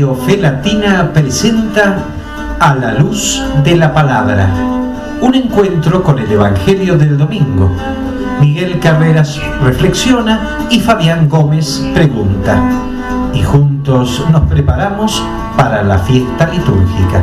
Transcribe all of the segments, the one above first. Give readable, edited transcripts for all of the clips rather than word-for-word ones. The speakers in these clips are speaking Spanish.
Radio Fe Latina presenta A la Luz de la Palabra, un encuentro con el Evangelio del domingo. Miguel Carreras reflexiona y Fabián Gómez pregunta. Y juntos nos preparamos para la fiesta litúrgica.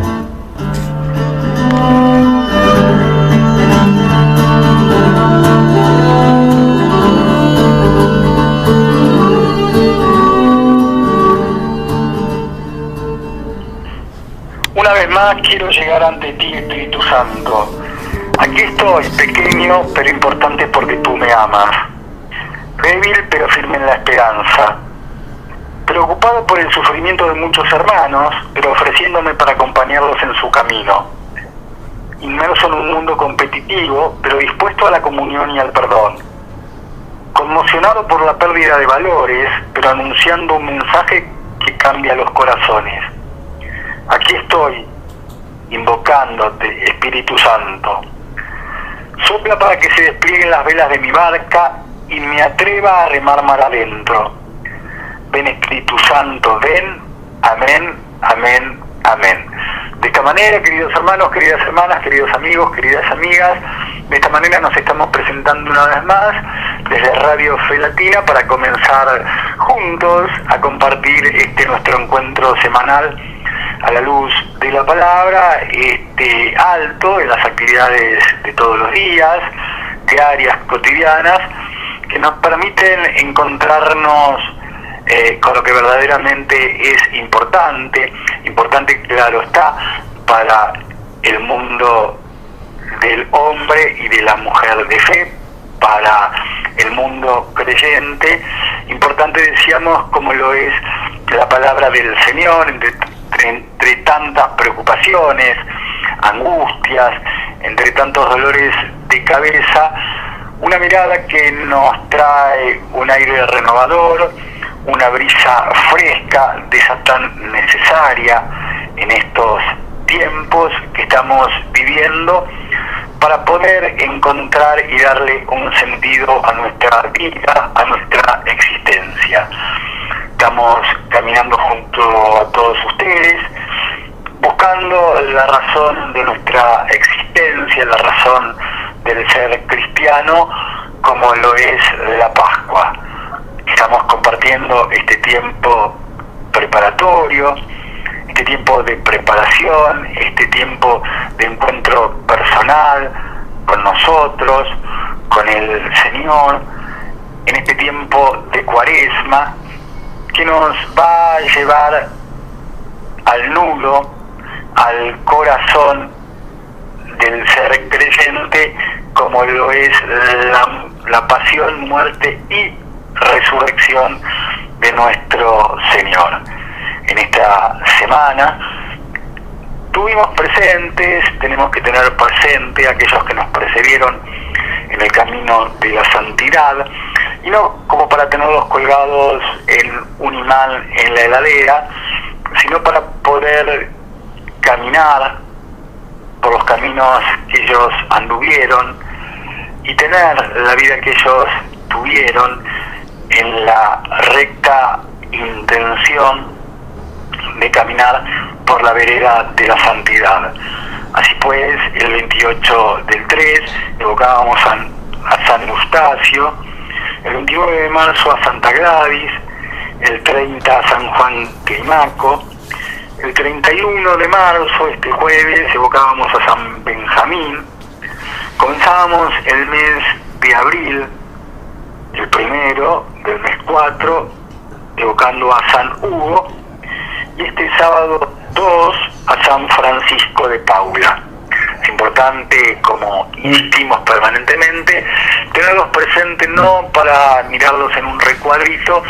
Una vez más quiero llegar ante ti, Espíritu Santo. Aquí estoy, pequeño pero importante porque tú me amas. Débil pero firme en la esperanza. Preocupado por el sufrimiento de muchos hermanos, pero ofreciéndome para acompañarlos en su camino. Inmerso en un mundo competitivo, pero dispuesto a la comunión y al perdón. Conmocionado por la pérdida de valores, pero anunciando un mensaje que cambia los corazones. Aquí estoy, invocándote, Espíritu Santo. Sopla para que se desplieguen las velas de mi barca y me atreva a remar mar adentro. Ven, Espíritu Santo, ven. Amén, amén, amén. De esta manera, queridos hermanos, queridas hermanas, queridos amigos, queridas amigas, de esta manera nos estamos presentando una vez más desde Radio Fe Latina para comenzar juntos a compartir nuestro encuentro semanal a la luz de la palabra, alto de las actividades de todos los días, diarias, cotidianas, que nos permiten encontrarnos con lo que verdaderamente es importante, claro está, para el mundo del hombre y de la mujer de fe, para el mundo creyente, importante decíamos como lo es la palabra del Señor, entre tantas preocupaciones, angustias, entre tantos dolores de cabeza, una mirada que nos trae un aire renovador, una brisa fresca de esa tan necesaria en estos tiempos que estamos viviendo para poder encontrar y darle un sentido a nuestra vida, a nuestra existencia. Estamos caminando junto a todos ustedes, buscando la razón de nuestra existencia, la razón del ser cristiano, como lo es la Pascua. Estamos compartiendo este tiempo preparatorio, este tiempo de preparación, este tiempo de encuentro personal con nosotros, con el Señor, en este tiempo de Cuaresma, que nos va a llevar al nudo, al corazón del ser creyente, como lo es la pasión, muerte y resurrección de nuestro Señor. En esta semana tuvimos presentes, tenemos que tener presente a aquellos que nos precedieron en el camino de la santidad, y no como para tenerlos colgados en un imán en la heladera, sino para poder caminar por los caminos que ellos anduvieron y tener la vida que ellos tuvieron en la recta intención de caminar por la vereda de la santidad. Así pues, el 28 del 3 evocábamos a San Eustacio, el 29 de marzo a Santa Gladys, el 30 a San Juan Climaco, el 31 de marzo, este jueves, evocábamos a San Benjamín. Comenzábamos el mes de abril, el primero del mes 4, evocando a San Hugo, y este sábado 2 a San Francisco de Paula. Es importante, como insistimos permanentemente, tenerlos presentes no para mirarlos en un recuadrito,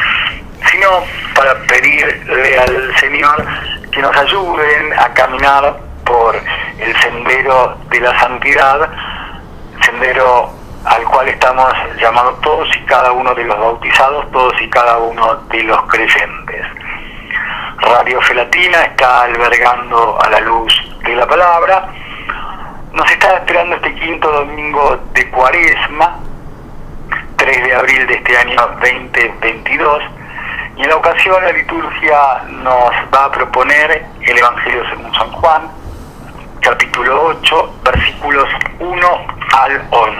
sino para pedirle al Señor que nos ayuden a caminar por el sendero de la santidad, sendero al cual estamos llamados todos y cada uno de los bautizados, todos y cada uno de los creyentes. Radio Fe Latina está albergando a la luz de la palabra. Nos está esperando este quinto domingo de Cuaresma, 3 de abril de este año 2022, Y en la ocasión la liturgia nos va a proponer el Evangelio según San Juan, capítulo 8, versículos 1 al 11.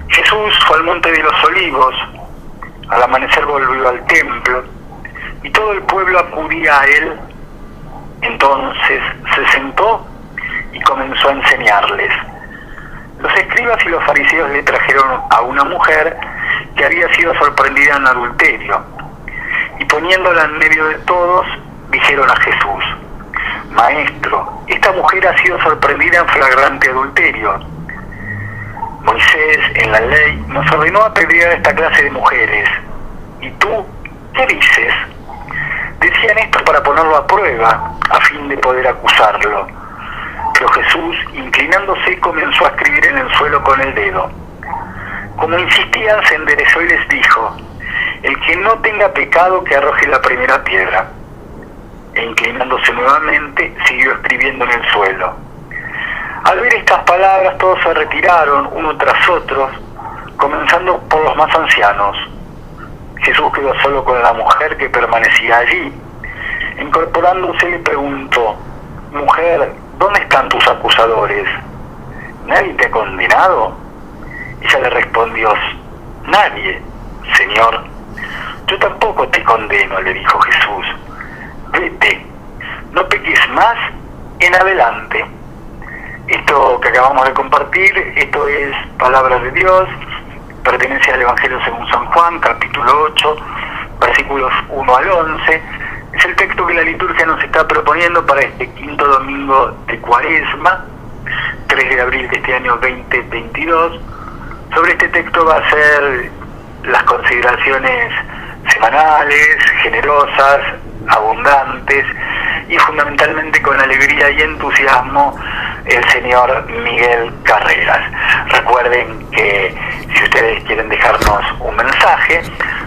Jesús fue al monte de los Olivos, al amanecer volvió al templo, y todo el pueblo acudía a él. Entonces se sentó y comenzó a enseñarles. Los escribas y los fariseos le trajeron a una mujer que había sido sorprendida en adulterio, y poniéndola en medio de todos, dijeron a Jesús: Maestro, esta mujer ha sido sorprendida en flagrante adulterio. Moisés, en la ley, nos ordenó apedrear a esta clase de mujeres. ¿Y tú qué dices? Decían esto para ponerlo a prueba, a fin de poder acusarlo. Pero Jesús, inclinándose, comenzó a escribir en el suelo con el dedo. Como insistían, se enderezó y les dijo: El que no tenga pecado, que arroje la primera piedra. E inclinándose nuevamente, siguió escribiendo en el suelo. Al ver estas palabras, todos se retiraron, uno tras otro, comenzando por los más ancianos. Jesús quedó solo con la mujer que permanecía allí. Incorporándose, le preguntó: Mujer, ¿dónde están tus acusadores? ¿Nadie te ha condenado? Ella le respondió: Nadie, Señor. Yo tampoco te condeno, le dijo Jesús. Vete, no peques más en adelante. Esto que acabamos de compartir, esto es palabra de Dios, pertenece al Evangelio según San Juan, capítulo 8, versículos 1 al 11. Es el texto que la liturgia nos está proponiendo para este quinto domingo de Cuaresma, 3 de abril de este año 2022. Sobre este texto va a ser las consideraciones semanales, generosas, abundantes y fundamentalmente con alegría y entusiasmo el señor Miguel Carreras. Recuerden que si ustedes quieren dejarnos un mensaje,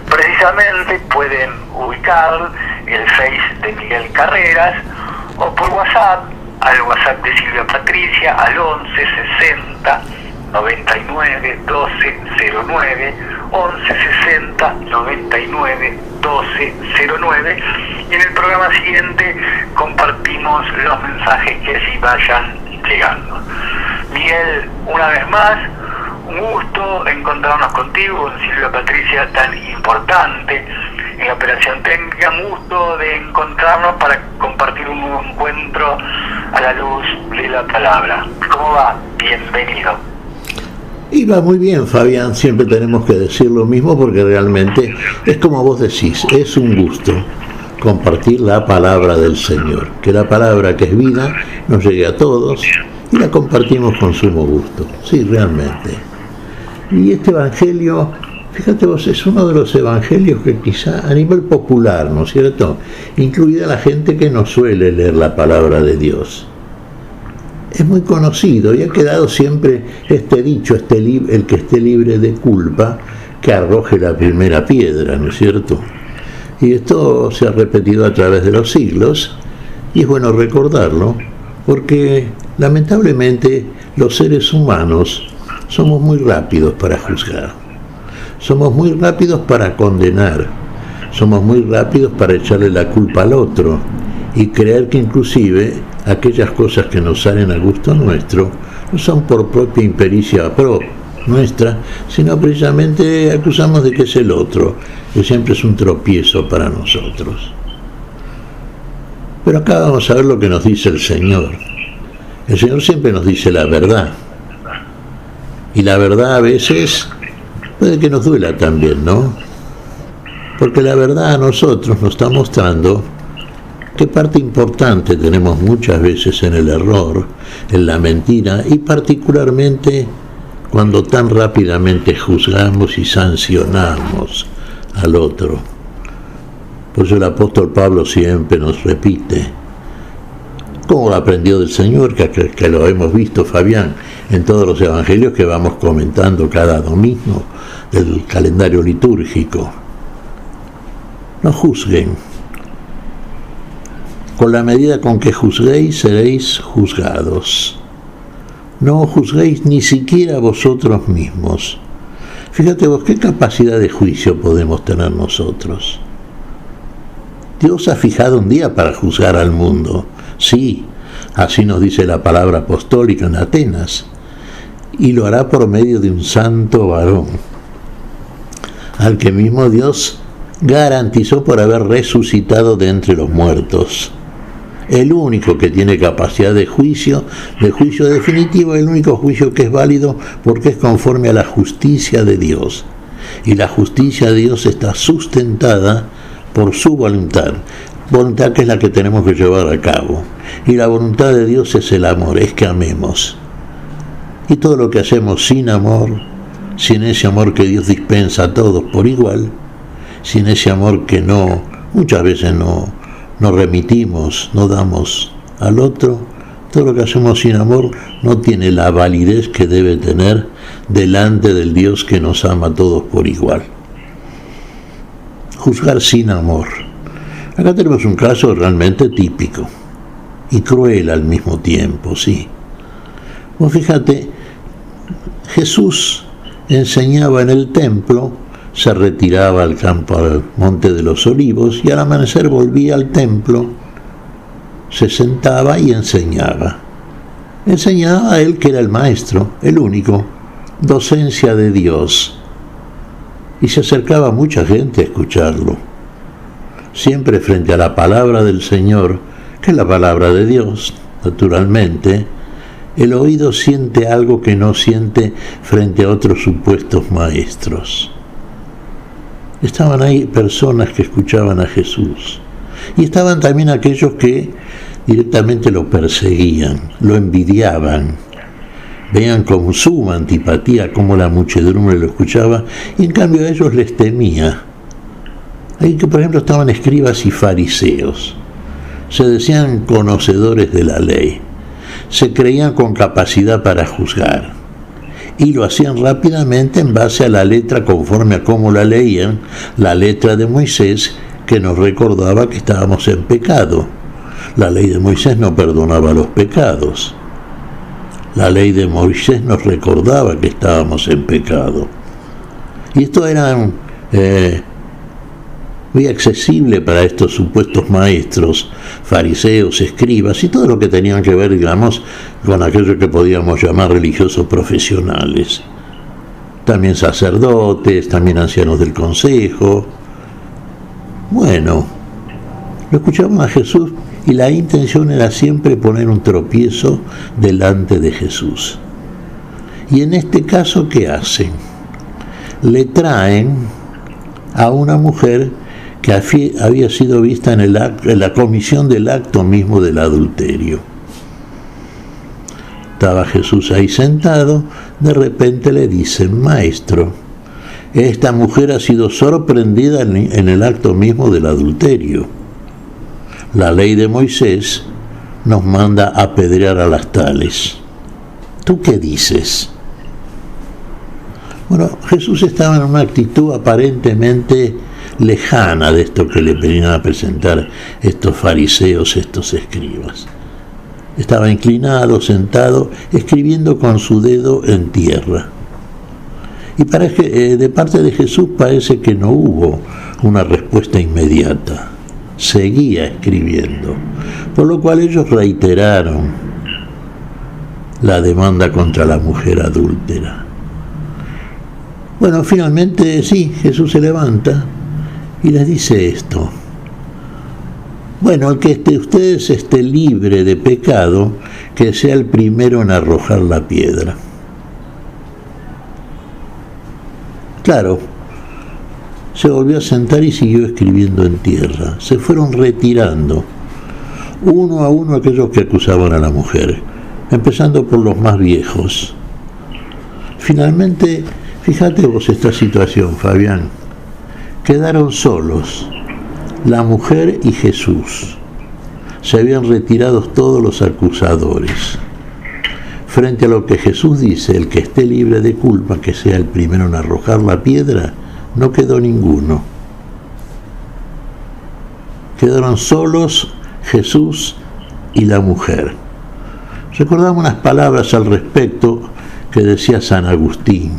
precisamente pueden ubicar el Face de Miguel Carreras o por WhatsApp, al WhatsApp de Silvia Patricia, al 11 60 99 12 09, 11 60 99 12 09, y en el programa siguiente compartimos los mensajes que allí vayan llegando. Miguel, una vez más, un gusto encontrarnos contigo, con Silvia Patricia, tan importante en la operación técnica. Un gusto de encontrarnos para compartir un nuevo encuentro a la luz de la palabra. ¿Cómo va? Bienvenido. Y va muy bien, Fabián, siempre tenemos que decir lo mismo porque realmente es como vos decís, es un gusto compartir la palabra del Señor, que la palabra que es vida nos llegue a todos y la compartimos con sumo gusto, sí, realmente. Y este evangelio, fíjate vos, es uno de los evangelios que quizá a nivel popular, ¿no es cierto?, incluida la gente que no suele leer la palabra de Dios. Es muy conocido y ha quedado siempre este dicho, el que esté libre de culpa, que arroje la primera piedra, ¿no es cierto? Y esto se ha repetido a través de los siglos y es bueno recordarlo porque lamentablemente los seres humanos somos muy rápidos para juzgar, somos muy rápidos para condenar, somos muy rápidos para echarle la culpa al otro y creer que inclusive aquellas cosas que nos salen a gusto nuestro no son por propia impericia nuestra, sino precisamente acusamos de que es el otro, que siempre es un tropiezo para nosotros. Pero acá vamos a ver lo que nos dice el Señor. El Señor siempre nos dice la verdad. Y la verdad a veces puede que nos duela también, ¿no? Porque la verdad a nosotros nos está mostrando qué parte importante tenemos muchas veces en el error, en la mentira y particularmente cuando tan rápidamente juzgamos y sancionamos al otro. Por eso el apóstol Pablo siempre nos repite, como lo aprendió del Señor, que lo hemos visto, Fabián, en todos los evangelios que vamos comentando cada domingo del calendario litúrgico. No juzguen. Con la medida con que juzguéis, seréis juzgados. No juzguéis ni siquiera vosotros mismos. Fíjate vos, ¿qué capacidad de juicio podemos tener nosotros? Dios ha fijado un día para juzgar al mundo. Sí, así nos dice la palabra apostólica en Atenas. Y lo hará por medio de un santo varón, al que mismo Dios garantizó por haber resucitado de entre los muertos. El único que tiene capacidad de juicio definitivo, el único juicio que es válido porque es conforme a la justicia de Dios. Y la justicia de Dios está sustentada por su voluntad que es la que tenemos que llevar a cabo. Y la voluntad de Dios es el amor, es que amemos. Y todo lo que hacemos sin amor, sin ese amor que Dios dispensa a todos por igual, sin ese amor que muchas veces no remitimos, no damos al otro, todo lo que hacemos sin amor no tiene la validez que debe tener delante del Dios que nos ama a todos por igual. Juzgar sin amor. Acá tenemos un caso realmente típico y cruel al mismo tiempo, sí. Pues fíjate, Jesús enseñaba en el templo, se retiraba al campo, al monte de los olivos, y al amanecer volvía al templo, se sentaba y enseñaba. Enseñaba a él que era el maestro, el único, docencia de Dios. Y se acercaba mucha gente a escucharlo. Siempre frente a la palabra del Señor, que es la palabra de Dios, naturalmente, el oído siente algo que no siente frente a otros supuestos maestros. Estaban ahí personas que escuchaban a Jesús. Y estaban también aquellos que directamente lo perseguían, lo envidiaban. Veían con suma antipatía cómo la muchedumbre lo escuchaba y en cambio a ellos les temía. Ahí que por ejemplo estaban escribas y fariseos. Se decían conocedores de la ley. Se creían con capacidad para juzgar. Y lo hacían rápidamente en base a la letra conforme a cómo la leían, la letra de Moisés que nos recordaba que estábamos en pecado. La ley de Moisés no perdonaba los pecados. La ley de Moisés nos recordaba que estábamos en pecado. Y esto era muy accesible para estos supuestos maestros, fariseos, escribas y todo lo que tenían que ver, digamos, con aquello que podíamos llamar religiosos profesionales. También sacerdotes, también ancianos del consejo. Bueno, lo escuchaban a Jesús y la intención era siempre poner un tropiezo delante de Jesús. Y en este caso, ¿qué hacen? Le traen a una mujer que había sido vista en la comisión del acto mismo del adulterio. Estaba Jesús ahí sentado, de repente le dicen: Maestro, esta mujer ha sido sorprendida en el acto mismo del adulterio. La ley de Moisés nos manda a apedrear a las tales. ¿Tú qué dices? Bueno, Jesús estaba en una actitud aparentemente lejana de esto que le venían a presentar estos fariseos, estos escribas. Estaba inclinado, sentado, escribiendo con su dedo en tierra. Y de parte de Jesús parece que no hubo una respuesta inmediata. Seguía escribiendo, por lo cual ellos reiteraron la demanda contra la mujer adúltera. Bueno, finalmente sí, Jesús se levanta y les dice esto: bueno, el que ustedes esté libre de pecado, que sea el primero en arrojar la piedra. Claro, se volvió a sentar y siguió escribiendo en tierra. Se fueron retirando, uno a uno, aquellos que acusaban a la mujer, empezando por los más viejos. Finalmente, fíjate vos esta situación, Fabián. Quedaron solos la mujer y Jesús. Se habían retirado todos los acusadores. Frente a lo que Jesús dice, el que esté libre de culpa, que sea el primero en arrojar la piedra, no quedó ninguno. Quedaron solos Jesús y la mujer. Recordamos unas palabras al respecto que decía San Agustín,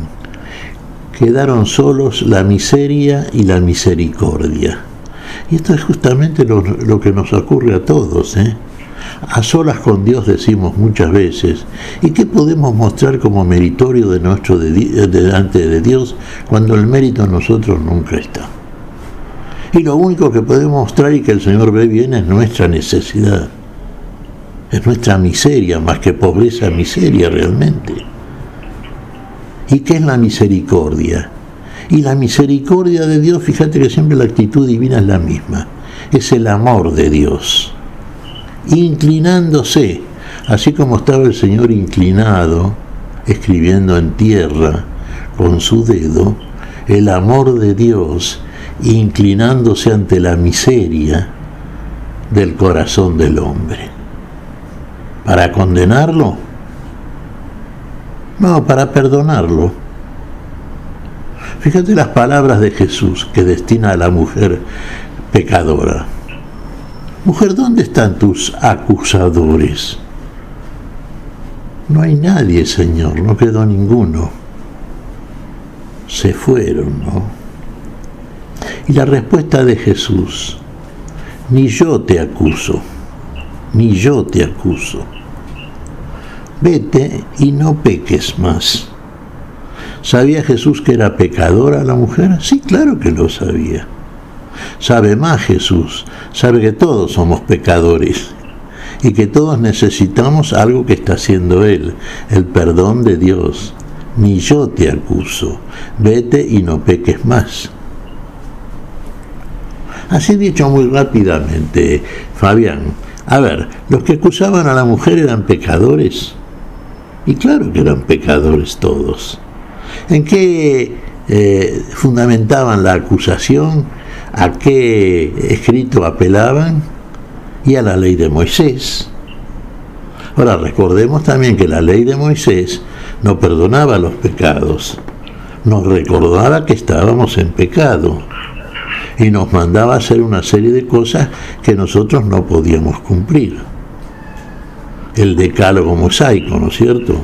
quedaron solos la miseria y la misericordia. Y esto es justamente lo que nos ocurre a todos, A solas con Dios decimos muchas veces, ¿y qué podemos mostrar como meritorio de delante de Dios cuando el mérito en nosotros nunca está? Y lo único que podemos mostrar y que el Señor ve bien es nuestra necesidad, es nuestra miseria, más que pobreza, miseria realmente. ¿Y qué es la misericordia? Y la misericordia de Dios, fíjate que siempre la actitud divina es la misma, es el amor de Dios, inclinándose, así como estaba el Señor inclinado, escribiendo en tierra con su dedo, el amor de Dios inclinándose ante la miseria del corazón del hombre. ¿Para condenarlo? No, para perdonarlo. Fíjate las palabras de Jesús que destina a la mujer pecadora. Mujer, ¿dónde están tus acusadores? No hay nadie, Señor, no quedó ninguno. Se fueron, ¿no? Y la respuesta de Jesús, ni yo te acuso, ni yo te acuso. Vete y no peques más. ¿Sabía Jesús que era pecadora la mujer? Sí, claro que lo sabía. Sabe más Jesús, sabe que todos somos pecadores y que todos necesitamos algo que está haciendo Él, el perdón de Dios. Ni yo te acuso, vete y no peques más. Así dicho muy rápidamente, Fabián, a ver, los que acusaban a la mujer eran pecadores, y claro que eran pecadores todos. ¿En qué fundamentaban la acusación? ¿A qué escrito apelaban? Y a la ley de Moisés. Ahora, recordemos también que la ley de Moisés no perdonaba los pecados, nos recordaba que estábamos en pecado y nos mandaba a hacer una serie de cosas que nosotros no podíamos cumplir. El decálogo mosaico, ¿no es cierto?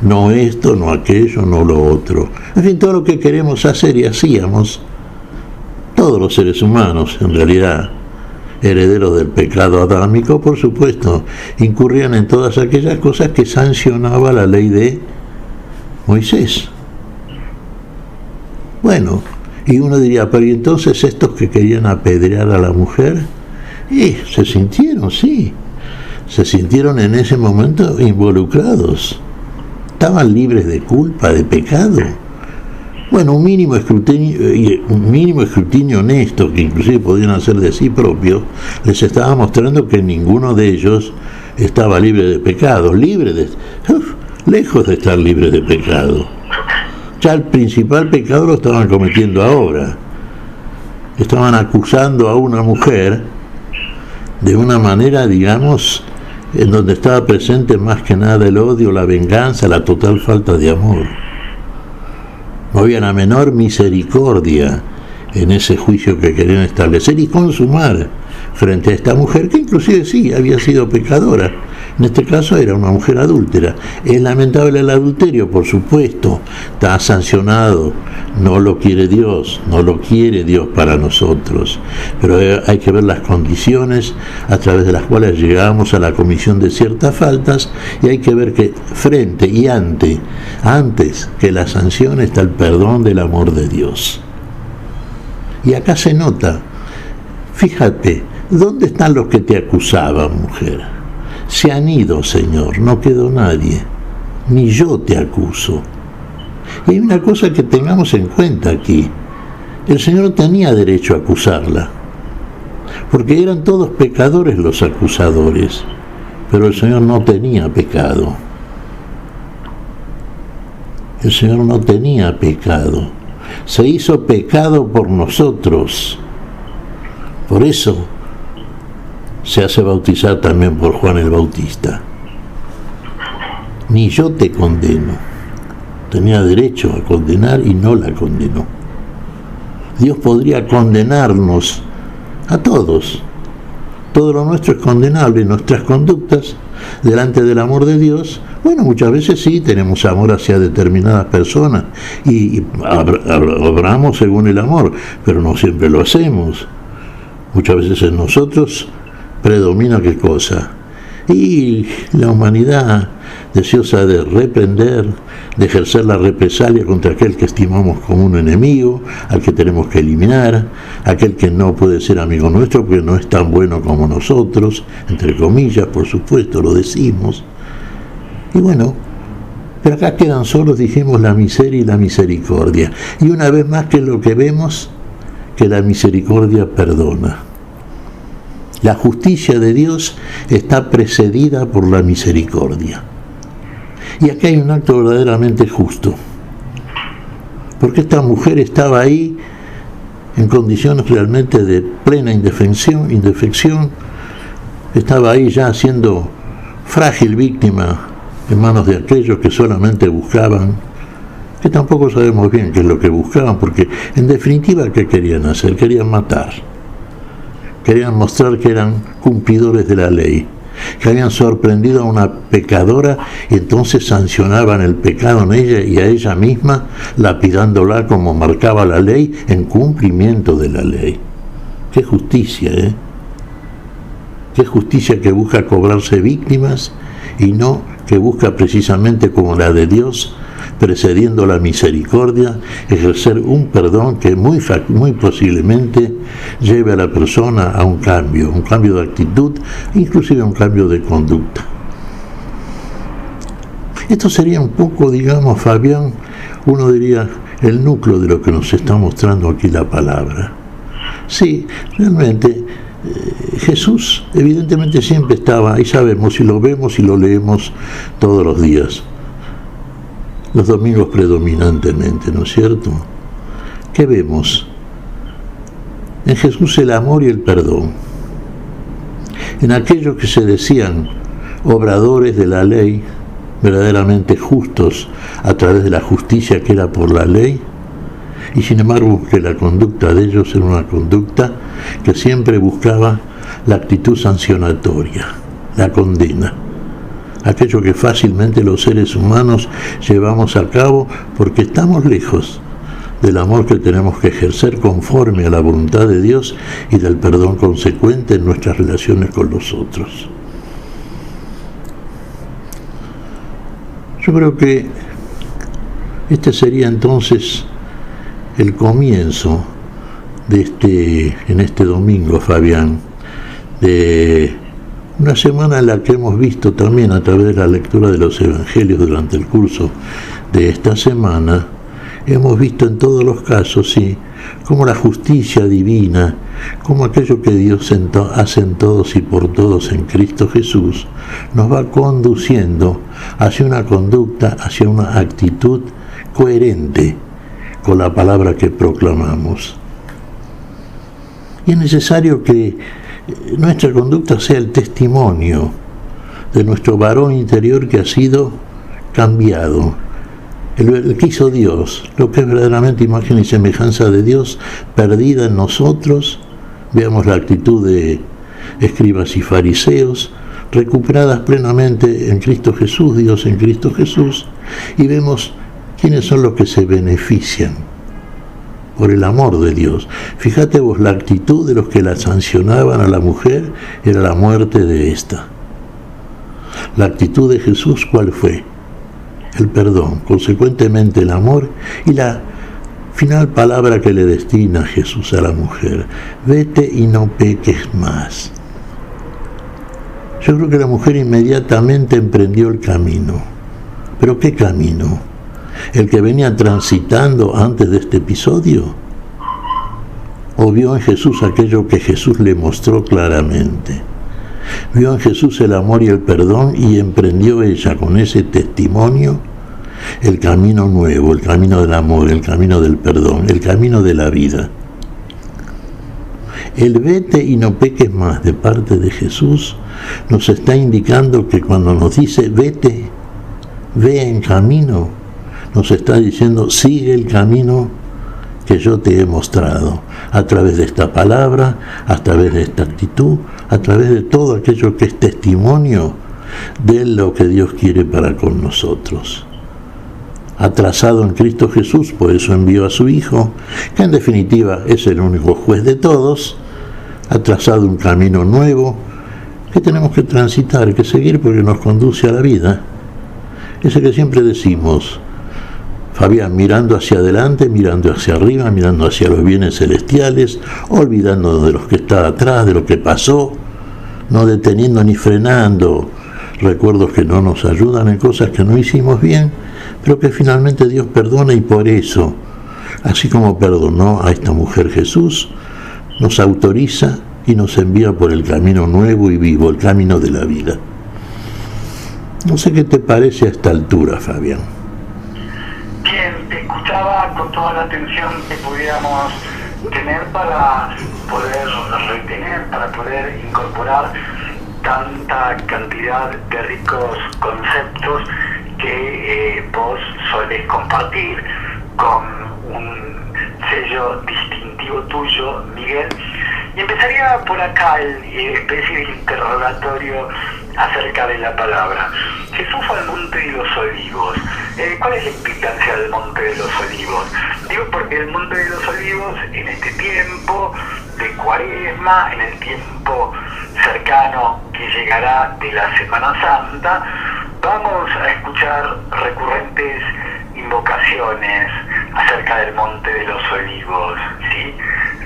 No esto, no aquello, no lo otro. En fin, todo lo que queremos hacer y hacíamos, todos los seres humanos, en realidad, herederos del pecado adámico, por supuesto, incurrían en todas aquellas cosas que sancionaba la ley de Moisés. Bueno, y uno diría, pero ¿y entonces estos que querían apedrear a la mujer? Se sintieron, sí, se sintieron en ese momento involucrados. Estaban libres de culpa, de pecado. Bueno, un mínimo escrutinio honesto, que inclusive podían hacer de sí propios, les estaba mostrando que ninguno de ellos estaba libre de pecado, lejos de estar libre de pecado. Ya el principal pecado lo estaban cometiendo ahora. Estaban acusando a una mujer de una manera, digamos, en donde estaba presente más que nada el odio, la venganza, la total falta de amor. No había la menor misericordia en ese juicio que querían establecer y consumar frente a esta mujer, que inclusive sí había sido pecadora. En este caso era una mujer adúltera. Es lamentable el adulterio, por supuesto, está sancionado, no lo quiere Dios para nosotros, pero hay que ver las condiciones a través de las cuales llegamos a la comisión de ciertas faltas, y hay que ver que frente y antes que la sanción está el perdón del amor de Dios. Y acá se nota, fíjate, ¿dónde están los que te acusaban, mujer? Se han ido, Señor, no quedó nadie, ni yo te acuso. Y hay una cosa que tengamos en cuenta aquí: el Señor tenía derecho a acusarla, porque eran todos pecadores los acusadores, pero el Señor no tenía pecado. El Señor no tenía pecado, se hizo pecado por nosotros. Por eso se hace bautizar también por Juan el Bautista. Ni yo te condeno. Tenía derecho a condenar y no la condenó. Dios podría condenarnos a todos. Todo lo nuestro es condenable, nuestras conductas delante del amor de Dios Bueno, muchas veces sí, tenemos amor hacia determinadas personas y obramos según el amor, pero no siempre lo hacemos. Muchas veces en nosotros predomina qué cosa. Y la humanidad, deseosa de reprender, de ejercer la represalia contra aquel que estimamos como un enemigo, al que tenemos que eliminar, aquel que no puede ser amigo nuestro porque no es tan bueno como nosotros, entre comillas, por supuesto, lo decimos. Y bueno, pero acá quedan solos, dijimos, la miseria y la misericordia. Y una vez más, que es lo que vemos, que la misericordia perdona. La justicia de Dios está precedida por la misericordia. Y aquí hay un acto verdaderamente justo. Porque esta mujer estaba ahí en condiciones realmente de plena indefensión, estaba ahí ya siendo frágil víctima en manos de aquellos que solamente buscaban, que tampoco sabemos bien qué es lo que buscaban, porque en definitiva, ¿qué querían hacer? Querían matar. Querían mostrar que eran cumplidores de la ley, que habían sorprendido a una pecadora y entonces sancionaban el pecado en ella y a ella misma, lapidándola como marcaba la ley en cumplimiento de la ley. ¡Qué justicia, eh! ¡Qué justicia que busca cobrarse víctimas y no que busca precisamente como la de Dios, precediendo la misericordia, ejercer un perdón que muy posiblemente lleve a la persona a un cambio de actitud, inclusive un cambio de conducta. Esto sería un poco, digamos, Fabián, uno diría, el núcleo de lo que nos está mostrando aquí la palabra. Sí, realmente, Jesús evidentemente siempre estaba, y sabemos, y lo vemos y lo leemos todos los días, los domingos predominantemente, ¿no es cierto? ¿Qué vemos? En Jesús el amor y el perdón. En aquellos que se decían obradores de la ley, verdaderamente justos a través de la justicia que era por la ley, y sin embargo que la conducta de ellos era una conducta que siempre buscaba la actitud sancionatoria, la condena. Aquello que fácilmente los seres humanos llevamos a cabo porque estamos lejos del amor que tenemos que ejercer conforme a la voluntad de Dios y del perdón consecuente en nuestras relaciones con los otros. Yo creo que este sería entonces el comienzo de en este domingo, Fabián, de una semana en la que hemos visto también a través de la lectura de los evangelios durante el curso de esta semana, hemos visto en todos los casos, sí, cómo la justicia divina, como aquello que Dios hace en todos y por todos en Cristo Jesús, nos va conduciendo hacia una conducta, hacia una actitud coherente con la palabra que proclamamos. Y es necesario que nuestra conducta sea el testimonio de nuestro varón interior que ha sido cambiado, el que hizo Dios, lo que es verdaderamente imagen y semejanza de Dios perdida en nosotros. Veamos la actitud de escribas y fariseos recuperadas plenamente en Cristo Jesús, Dios en Cristo Jesús, y vemos quiénes son los que se benefician por el amor de Dios. Fíjate vos, la actitud de los que la sancionaban a la mujer era la muerte de esta. La actitud de Jesús, ¿cuál fue? El perdón, consecuentemente el amor y la final palabra que le destina Jesús a la mujer: vete y no peques más. Yo creo que la mujer inmediatamente emprendió el camino. ¿Pero qué camino? ¿El que venía transitando antes de este episodio? ¿O vio en Jesús aquello que Jesús le mostró claramente? Vio en Jesús el amor y el perdón y emprendió ella con ese testimonio el camino nuevo, el camino del amor, el camino del perdón, el camino de la vida. El vete y no peques más de parte de Jesús nos está indicando que cuando nos dice vete, ve en camino, nos está diciendo sigue el camino que yo te he mostrado a través de esta palabra, a través de esta actitud, a través de todo aquello que es testimonio de lo que Dios quiere para con nosotros. Ha trazado en Cristo Jesús, por eso envió a su Hijo, que en definitiva es el único juez de todos. Ha trazado un camino nuevo que tenemos que transitar, que seguir, porque nos conduce a la vida. Ese que siempre decimos, Fabián, mirando hacia adelante, mirando hacia arriba, mirando hacia los bienes celestiales, olvidándonos de lo que está atrás, de lo que pasó, no deteniendo ni frenando recuerdos que no nos ayudan en cosas que no hicimos bien, pero que finalmente Dios perdona, y por eso, así como perdonó a esta mujer Jesús, nos autoriza y nos envía por el camino nuevo y vivo, el camino de la vida. No sé qué te parece a esta altura, Fabián. Bien, te escuchaba con toda la atención que pudiéramos tener para poder retener, para poder incorporar tanta cantidad de ricos conceptos que vos solés compartir con un sello distintivo tuyo, Miguel. Y empezaría por acá el especie de interrogatorio acerca de la palabra. Jesús fue al Monte de los Olivos. ¿Cuál es la implicancia del Monte de los Olivos? Digo porque el Monte de los Olivos, en este tiempo de Cuaresma, en el tiempo cercano que llegará de la Semana Santa, vamos a escuchar recurrentes invocaciones acerca del Monte de los Olivos, ¿sí?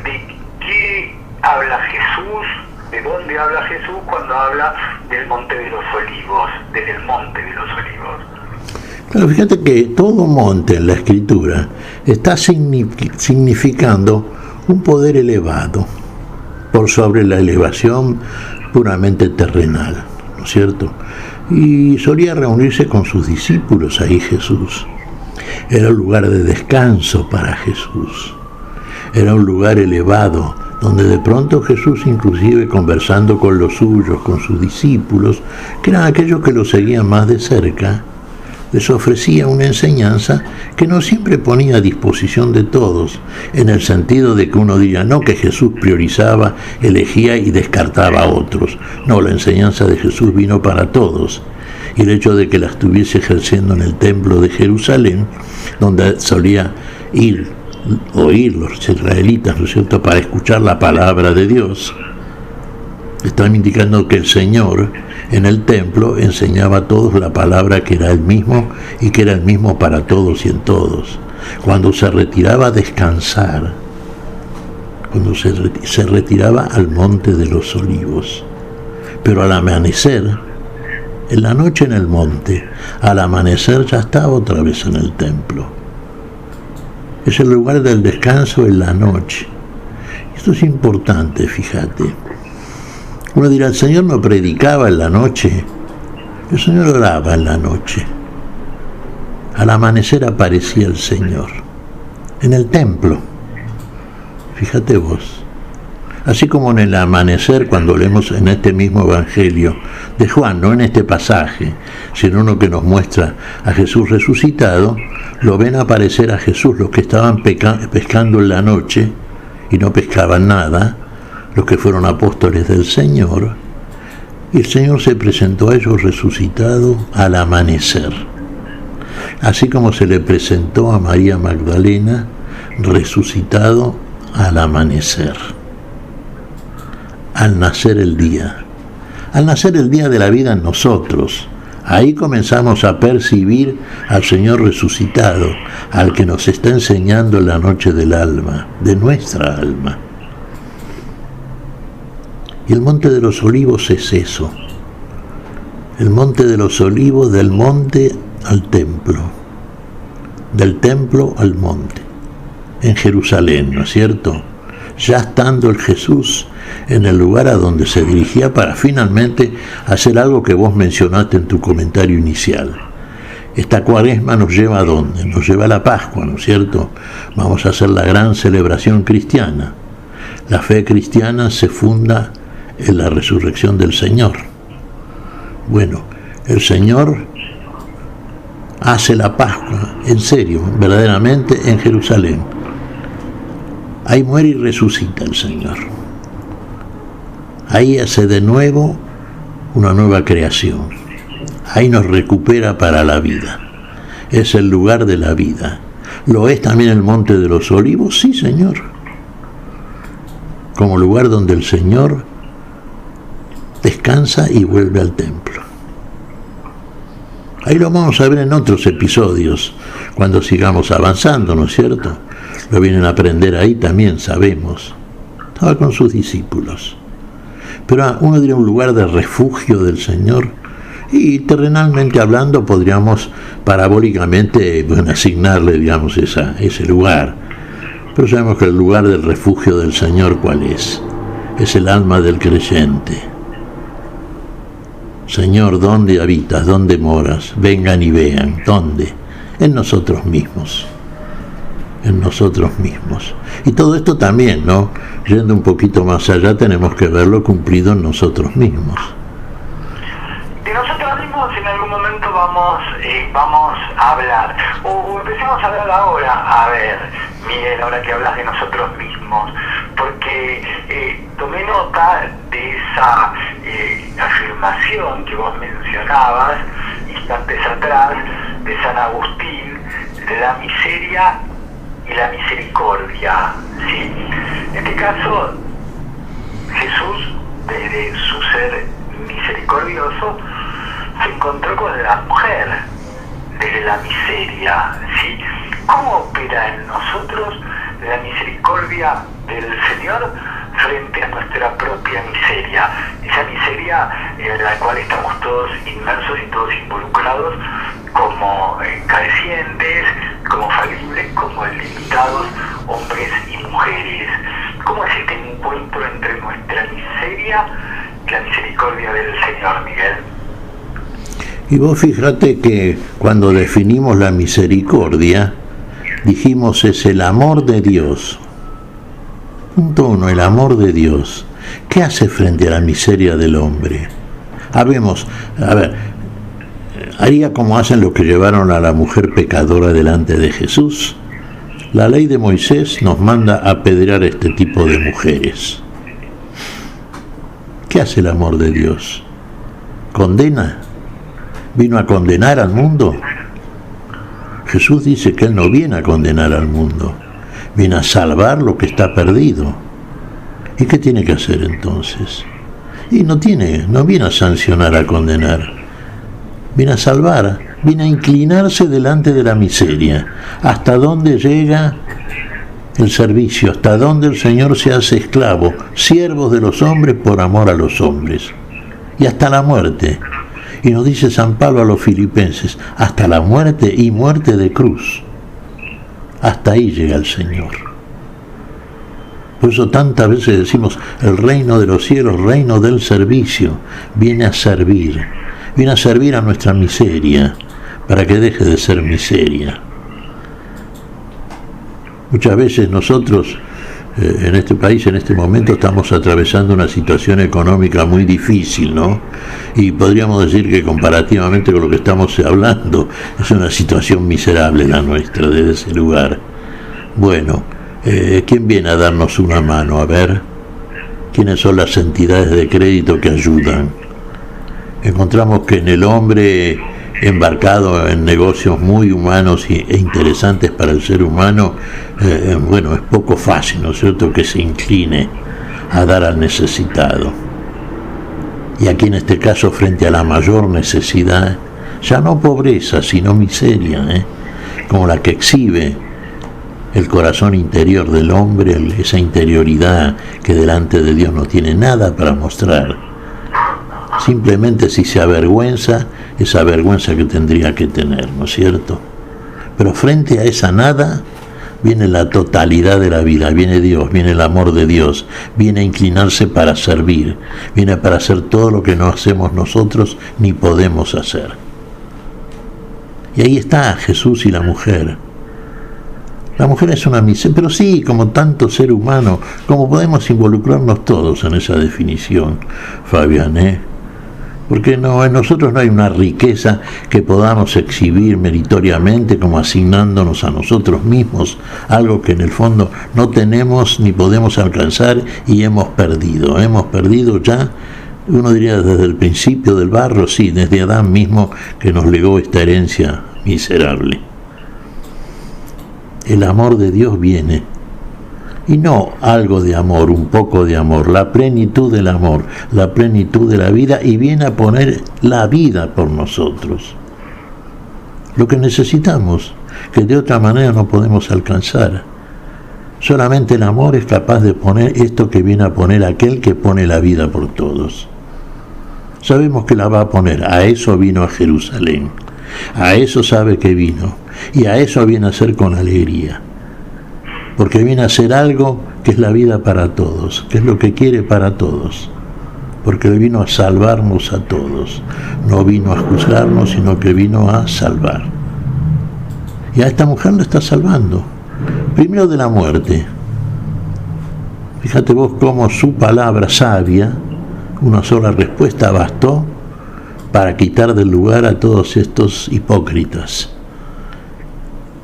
¿De qué habla Jesús? ¿De dónde habla Jesús cuando habla del Monte de los Olivos, desde el Monte de los Olivos? Pero fíjate que todo monte en la Escritura está significando un poder elevado por sobre la elevación puramente terrenal, ¿no es cierto? Y solía reunirse con sus discípulos ahí Jesús. Era un lugar de descanso para Jesús. Era un lugar elevado, donde de pronto Jesús, inclusive conversando con los suyos, con sus discípulos, que eran aquellos que lo seguían más de cerca, les ofrecía una enseñanza que no siempre ponía a disposición de todos, en el sentido de que uno diría, no que Jesús priorizaba, elegía y descartaba a otros. No, la enseñanza de Jesús vino para todos. Y el hecho de que la estuviese ejerciendo en el templo de Jerusalén, donde solía oír los israelitas, ¿no es cierto?, para escuchar la palabra de Dios, estaba indicando que el Señor en el templo enseñaba a todos la palabra que era el mismo y que era el mismo para todos y en todos. Cuando se retiraba a descansar, cuando se retiraba al Monte de los Olivos, pero al amanecer, en la noche en el monte, al amanecer ya estaba otra vez en el templo. Es el lugar del descanso en la noche. Esto es importante, fíjate. Uno dirá, el Señor no predicaba en la noche. El Señor oraba en la noche. Al amanecer aparecía el Señor en el templo. Fíjate vos. Así como en el amanecer, cuando leemos en este mismo Evangelio de Juan, no en este pasaje, sino uno que nos muestra a Jesús resucitado, lo ven aparecer a Jesús los que estaban pescando en la noche y no pescaban nada, los que fueron apóstoles del Señor, y el Señor se presentó a ellos resucitado al amanecer, así como se le presentó a María Magdalena resucitado al amanecer, al nacer el día de la vida en nosotros. Ahí comenzamos a percibir al Señor resucitado, al que nos está enseñando la noche del alma, de nuestra alma. Y el Monte de los Olivos es eso. El Monte de los Olivos, del monte al templo, del templo al monte, en Jerusalén, ¿no es cierto? Ya estando el Jesús en el lugar a donde se dirigía para finalmente hacer algo que vos mencionaste en tu comentario inicial. Esta Cuaresma nos lleva ¿a dónde? Nos lleva a la Pascua, ¿no es cierto? Vamos a hacer la gran celebración cristiana. La fe cristiana se funda en la resurrección del Señor. Bueno, el Señor hace la Pascua, en serio, verdaderamente en Jerusalén. Ahí muere y resucita el Señor. Ahí hace de nuevo una nueva creación. ahí nos recupera para la vida. Es el lugar de la vida. ¿Lo es también el Monte de los Olivos? Sí, Señor. Como lugar donde el Señor descansa y vuelve al templo. Ahí lo vamos a ver en otros episodios, cuando sigamos avanzando, ¿no es cierto? Lo vienen a aprender ahí también, sabemos. Estaba con sus discípulos. Pero uno diría un lugar de refugio del Señor, y terrenalmente hablando podríamos parabólicamente asignarle, digamos, ese lugar. Pero sabemos que el lugar del refugio del Señor, ¿cuál es? Es el alma del creyente. Señor, ¿dónde habitas? ¿Dónde moras? Vengan y vean. ¿Dónde? En nosotros mismos. En nosotros mismos. Y todo esto también, ¿no? Yendo un poquito más allá, tenemos que verlo cumplido en nosotros mismos. De nosotros mismos en algún momento vamos a hablar, o empecemos a hablar ahora. A ver, Miguel, ahora que hablas de nosotros mismos, porque tomé nota de esa afirmación que vos mencionabas instantes atrás de San Agustín, de la miseria y la misericordia, ¿sí? En este caso, Jesús, desde su ser misericordioso, se encontró con la mujer desde la miseria, ¿sí? ¿Cómo opera en nosotros la misericordia del Señor frente a nuestra propia miseria? Esa miseria en la cual estamos todos inmersos y todos involucrados como carecientes, como falibles, como limitados, hombres y mujeres. ¿Cómo es este encuentro entre nuestra miseria y la misericordia del Señor, Miguel? Y vos fíjate que cuando definimos la misericordia, dijimos es el amor de Dios. Punto uno, el amor de Dios. ¿Qué hace frente a la miseria del hombre? Haría como hacen los que llevaron a la mujer pecadora delante de Jesús. La ley de Moisés nos manda a apedrear este tipo de mujeres. ¿Qué hace el amor de Dios? ¿Condena? ¿Vino a condenar al mundo? Jesús dice que Él no viene a condenar al mundo, viene a salvar lo que está perdido. ¿Y qué tiene que hacer entonces? Y no viene a sancionar, a condenar, viene a salvar, viene a inclinarse delante de la miseria. ¿Hasta dónde llega el servicio? ¿Hasta dónde el Señor se hace esclavo, siervos de los hombres por amor a los hombres? Y hasta la muerte. Y nos dice San Pablo a los filipenses, hasta la muerte y muerte de cruz. Hasta ahí llega el Señor. Por eso tantas veces decimos, el reino de los cielos, reino del servicio, viene a servir a nuestra miseria, para que deje de ser miseria. Muchas veces nosotros, en este país, en este momento, estamos atravesando una situación económica muy difícil, ¿no? Y podríamos decir que comparativamente con lo que estamos hablando, es una situación miserable la nuestra, desde ese lugar. Bueno, ¿quién viene a darnos una mano? A ver, ¿quiénes son las entidades de crédito que ayudan? Encontramos que en el hombre embarcado en negocios muy humanos e interesantes para el ser humano, es poco fácil, ¿no es cierto?, que se incline a dar al necesitado. Y aquí en este caso, frente a la mayor necesidad, ya no pobreza, sino miseria, como la que exhibe el corazón interior del hombre, esa interioridad que delante de Dios no tiene nada para mostrar. Simplemente si se avergüenza, esa vergüenza que tendría que tener, ¿no es cierto? Pero frente a esa nada, viene la totalidad de la vida, viene Dios, viene el amor de Dios, viene a inclinarse para servir, viene para hacer todo lo que no hacemos nosotros ni podemos hacer. Y ahí está Jesús y la mujer. La mujer es una miseria, pero sí, como tanto ser humano, como podemos involucrarnos todos en esa definición, Fabián, Porque en nosotros no hay una riqueza que podamos exhibir meritoriamente como asignándonos a nosotros mismos algo que en el fondo no tenemos ni podemos alcanzar y hemos perdido ya uno diría desde el principio del barro, sí, desde Adán mismo que nos legó esta herencia miserable. El amor de Dios viene, y no algo de amor, un poco de amor, la plenitud del amor, la plenitud de la vida, y viene a poner la vida por nosotros. Lo que necesitamos, que de otra manera no podemos alcanzar. Solamente el amor es capaz de poner esto que viene a poner aquel que pone la vida por todos. Sabemos que la va a poner, a eso vino a Jerusalén, a eso sabe que vino, y a eso viene a ser con alegría, porque viene a hacer algo que es la vida para todos, que es lo que quiere para todos, porque Él vino a salvarnos a todos, no vino a juzgarnos, sino que vino a salvar. Y a esta mujer la está salvando, primero de la muerte. Fíjate vos cómo su palabra sabia, una sola respuesta bastó para quitar del lugar a todos estos hipócritas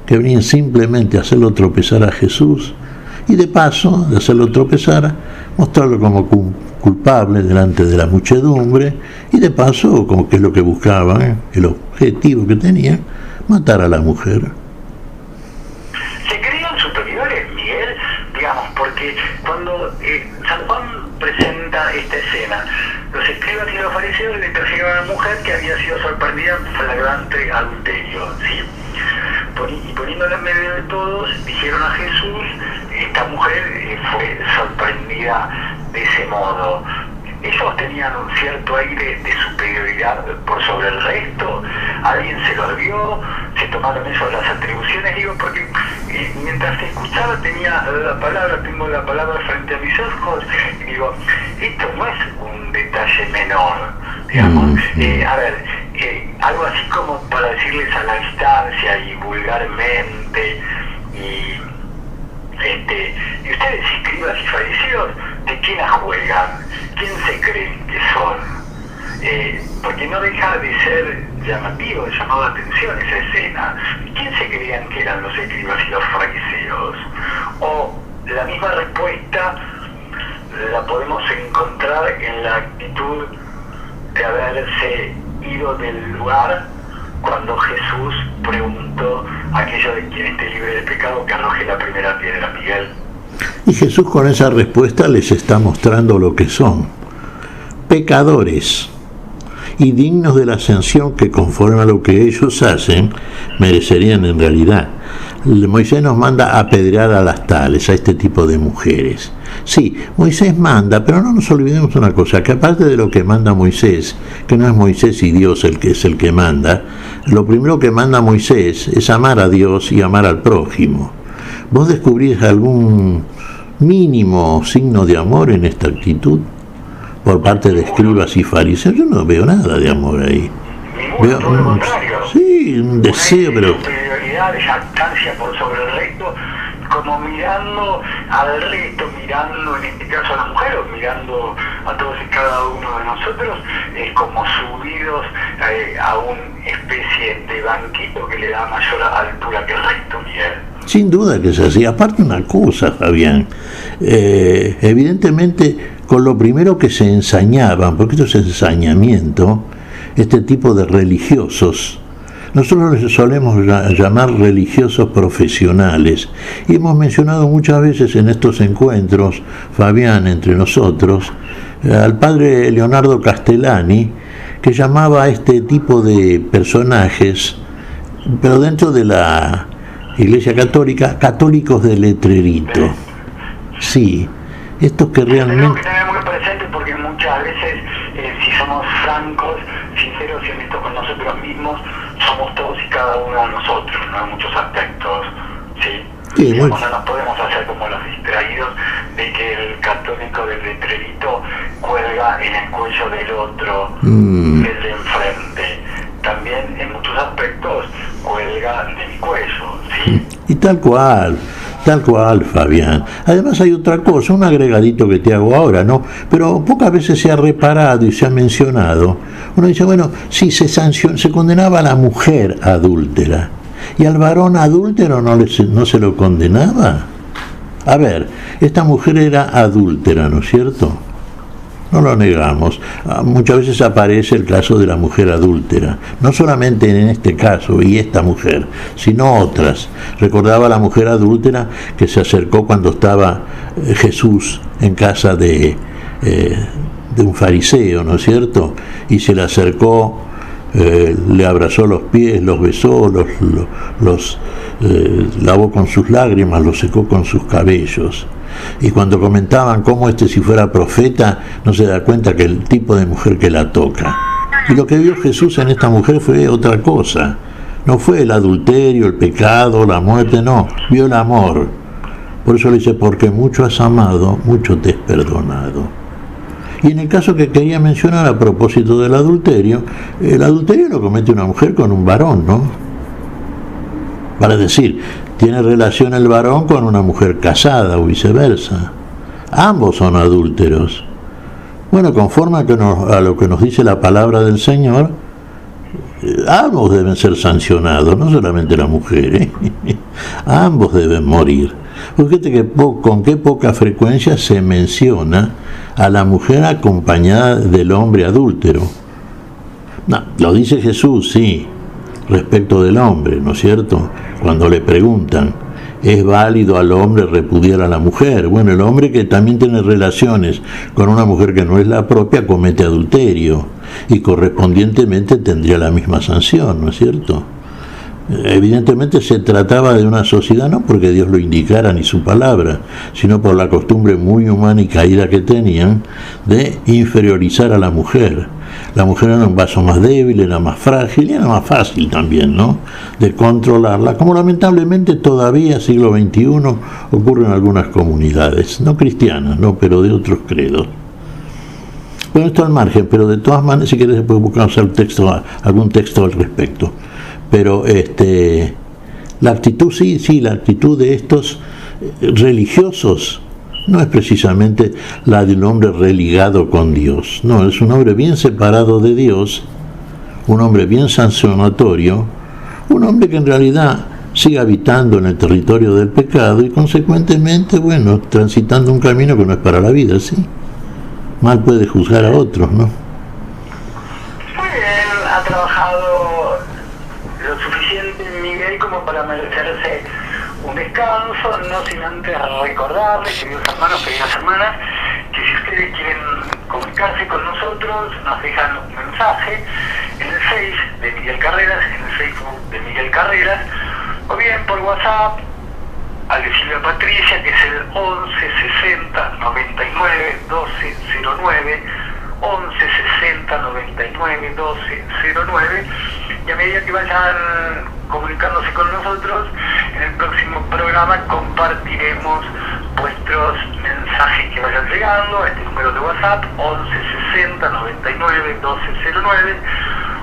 que venían simplemente a hacerlo tropezar a Jesús, y de paso de hacerlo tropezar, mostrarlo como culpable delante de la muchedumbre, y de paso, como que es lo que buscaban, el objetivo que tenían, matar a la mujer. Se creían superiores, Miguel, digamos, porque cuando San Juan presenta esta escena, los escribas y los fariseos le persiguen a la mujer que había sido sorprendida en flagrante adulterio, ¿sí? Y poniéndola en medio de todos, dijeron a Jesús, esta mujer fue sorprendida de ese modo. Ellos tenían un cierto aire de superioridad por sobre el resto, alguien se los vio, se tomaron eso las atribuciones, digo, porque mientras escuchaba tengo la palabra frente a mis ojos, y digo, esto no es un detalle menor, digamos, algo así como para decirles a la distancia y vulgarmente, y ustedes escribas y fariseos, ¿de quién juegan? ¿Quién se creen que son? Porque no deja de ser llamativo, de llamado la atención esa escena. ¿Quién se creían que eran los escribas y los fariseos? O la misma respuesta la podemos encontrar en la actitud de haberse ido del lugar cuando Jesús preguntó a aquello de quien esté libre de pecado que arroje la primera piedra, Miguel. Y Jesús con esa respuesta les está mostrando lo que son, pecadores, y dignos de la ascensión que conforme a lo que ellos hacen, merecerían en realidad. Moisés nos manda a apedrear a las tales, a este tipo de mujeres. Sí, Moisés manda, pero no nos olvidemos una cosa, que aparte de lo que manda Moisés, que no es Moisés y Dios el que es el que manda, lo primero que manda Moisés es amar a Dios y amar al prójimo. ¿Vos descubrís algún mínimo signo de amor en esta actitud por parte de escribas y fariseos? Yo no veo nada de amor ahí. Veo sí, un deseo, pero superioridad, de jactancia por sobre el resto, como mirando al resto, mirando en este caso a la mujer, o mirando a todos y cada uno de nosotros, como subidos a una especie de banquito que le da mayor altura que el resto, Miguel. Sin duda que es así. Aparte una cosa, Fabián, evidentemente con lo primero que se ensañaban, porque esto es ensañamiento, este tipo de religiosos, nosotros les solemos llamar religiosos profesionales, y hemos mencionado muchas veces en estos encuentros, Fabián, entre nosotros, al padre Leonardo Castellani, que llamaba a este tipo de personajes, pero dentro de la Iglesia Católica, católicos de letrerito. Sí, estos que realmente... Tenemos que tener muy presente porque muchas veces, si somos francos, sinceros y honestos con nosotros mismos, somos todos y cada uno de nosotros, ¿no? En muchos aspectos, ¿sí? Sí, No nos podemos hacer como los distraídos de que el católico del letrerito cuelga en el cuello del otro, del de enfrente. También en muchos aspectos cuelga de mi cuello, ¿sí? Y tal cual, Fabián. Además hay otra cosa, un agregadito que te hago ahora, ¿no? Pero pocas veces se ha reparado y se ha mencionado. Uno dice, bueno, sí, se condenaba a la mujer adúltera, y al varón adúltero no se lo condenaba. A ver, esta mujer era adúltera, ¿no es cierto? No lo negamos. Muchas veces aparece el caso de la mujer adúltera, no solamente en este caso y esta mujer, sino otras. Recordaba la mujer adúltera que se acercó cuando estaba Jesús en casa de un fariseo, ¿no es cierto? Y se le acercó, le abrazó los pies, los besó, los lavó con sus lágrimas, los secó con sus cabellos. Y cuando comentaban cómo si fuera profeta, no se da cuenta que el tipo de mujer que la toca. Y lo que vio Jesús en esta mujer fue otra cosa. No fue el adulterio, el pecado, la muerte, no. Vio el amor. Por eso le dice, porque mucho has amado, mucho te es perdonado. Y en el caso que quería mencionar a propósito del adulterio, el adulterio lo comete una mujer con un varón, ¿no? Para decir, tiene relación el varón con una mujer casada o viceversa. Ambos son adúlteros. Bueno, conforme a lo que nos dice la palabra del Señor, ambos deben ser sancionados, no solamente la mujer, ¿eh? Ambos deben morir. Fíjate que con qué poca frecuencia se menciona a la mujer acompañada del hombre adúltero. No, lo dice Jesús, sí, respecto del hombre, ¿no es cierto? Cuando le preguntan, ¿es válido al hombre repudiar a la mujer? Bueno, el hombre que también tiene relaciones con una mujer que no es la propia comete adulterio y correspondientemente tendría la misma sanción, ¿no es cierto? Evidentemente se trataba de una sociedad no porque Dios lo indicara ni su palabra, sino por la costumbre muy humana y caída que tenían de inferiorizar a la mujer. La mujer era un vaso más débil, era más frágil y era más fácil también, ¿no?, de controlarla, como lamentablemente todavía, siglo XXI, ocurre en algunas comunidades, no cristianas, no, pero de otros credos. Bueno, esto al margen, pero de todas maneras, si quieres, después buscamos algún texto al respecto. Pero la actitud, sí, la actitud de estos religiosos no es precisamente la de un hombre religado con Dios. No, es un hombre bien separado de Dios, un hombre bien sancionatorio, un hombre que en realidad sigue habitando en el territorio del pecado y consecuentemente, bueno, transitando un camino que no es para la vida, ¿sí? Mal puede juzgar a otros, ¿no? Muy bien, ha trabajado lo suficiente Miguel como para merecerse un descanso, no sin antes recordarles, queridos hermanos, queridas hermanas, que si ustedes quieren comunicarse con nosotros, nos dejan un mensaje en el Face de Miguel Carreras, en el Facebook de Miguel Carreras, o bien por WhatsApp al de Silvia Patricia, que es el 11 60 99 12 09, 11 60 99 12 09, y a medida que vayan comunicándose con nosotros, en el próximo programa compartiremos vuestros mensajes que vayan llegando a este número de WhatsApp, 11 60 99 12 09,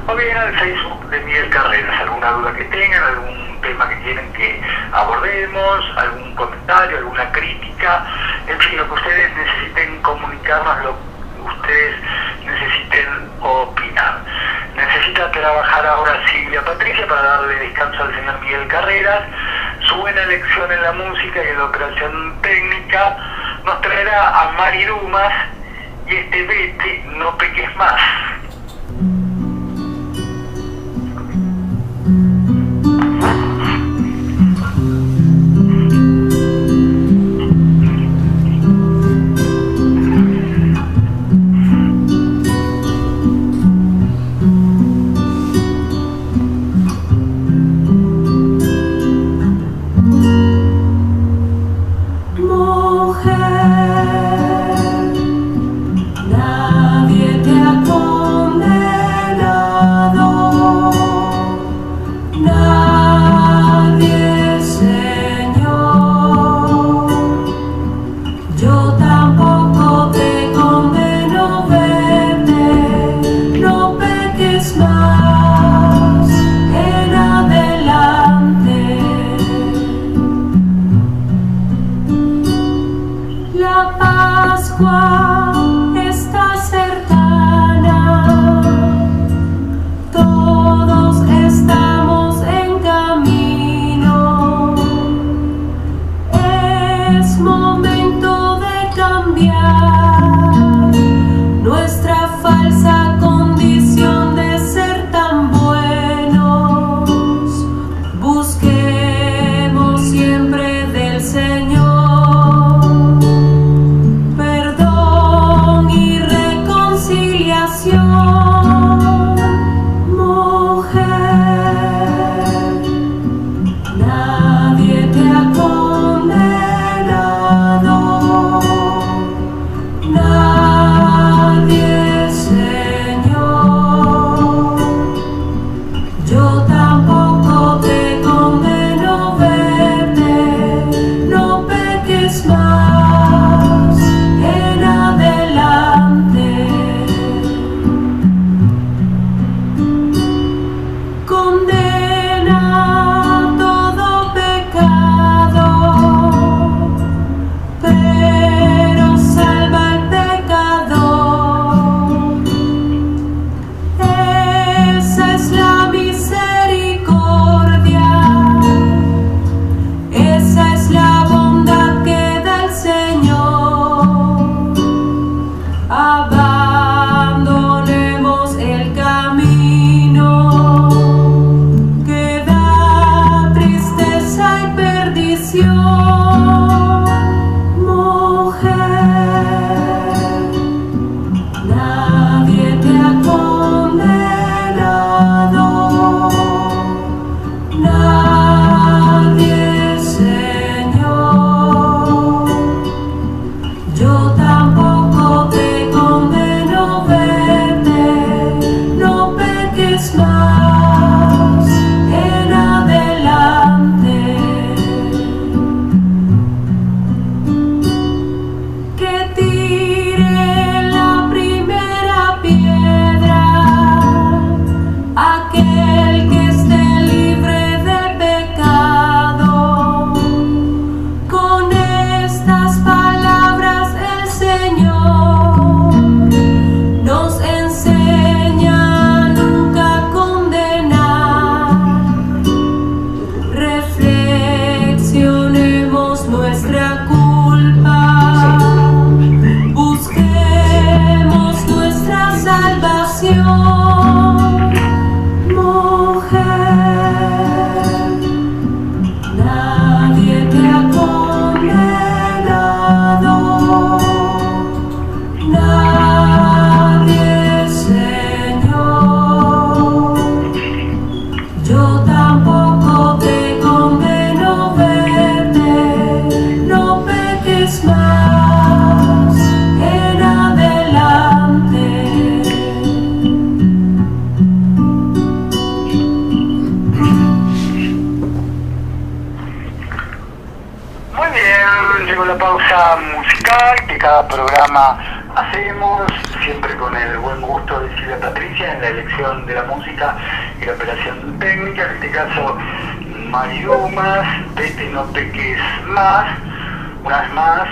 o bien al Facebook de Miguel Carreras. Alguna duda que tengan, algún tema que quieren que abordemos, algún comentario, alguna crítica, en fin, lo que ustedes necesiten comunicarnos, lo que ustedes necesiten opinar. Necesita trabajar ahora Silvia Patricia para darle descanso al señor Miguel Carreras. Su buena elección en la música y en la operación técnica nos traerá a Mari Dumas y Vete, no peques más. Cada programa hacemos, siempre con el buen gusto de Silvia Patricia en la elección de la música y la operación técnica, en este caso Maridumas, Vete no peques más. Una vez más,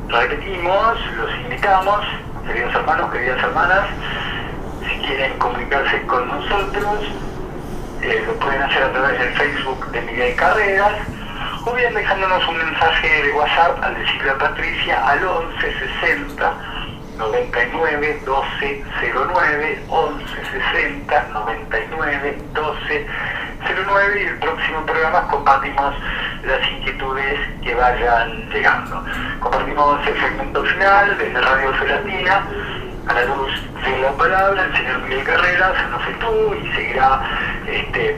repetimos, los invitamos, queridos hermanos, queridas hermanas, si quieren comunicarse con nosotros, lo pueden hacer a través del Facebook de Miguel Carreras, o bien dejándonos un mensaje de WhatsApp al de Silvia Patricia al 11 60 99 12 09, 11 60 99 12 09, y el próximo programa compartimos las inquietudes que vayan llegando. Compartimos el segmento final desde Radio Felatina, a la luz de la palabra, el señor Miguel Carreras, no sé tú, y seguirá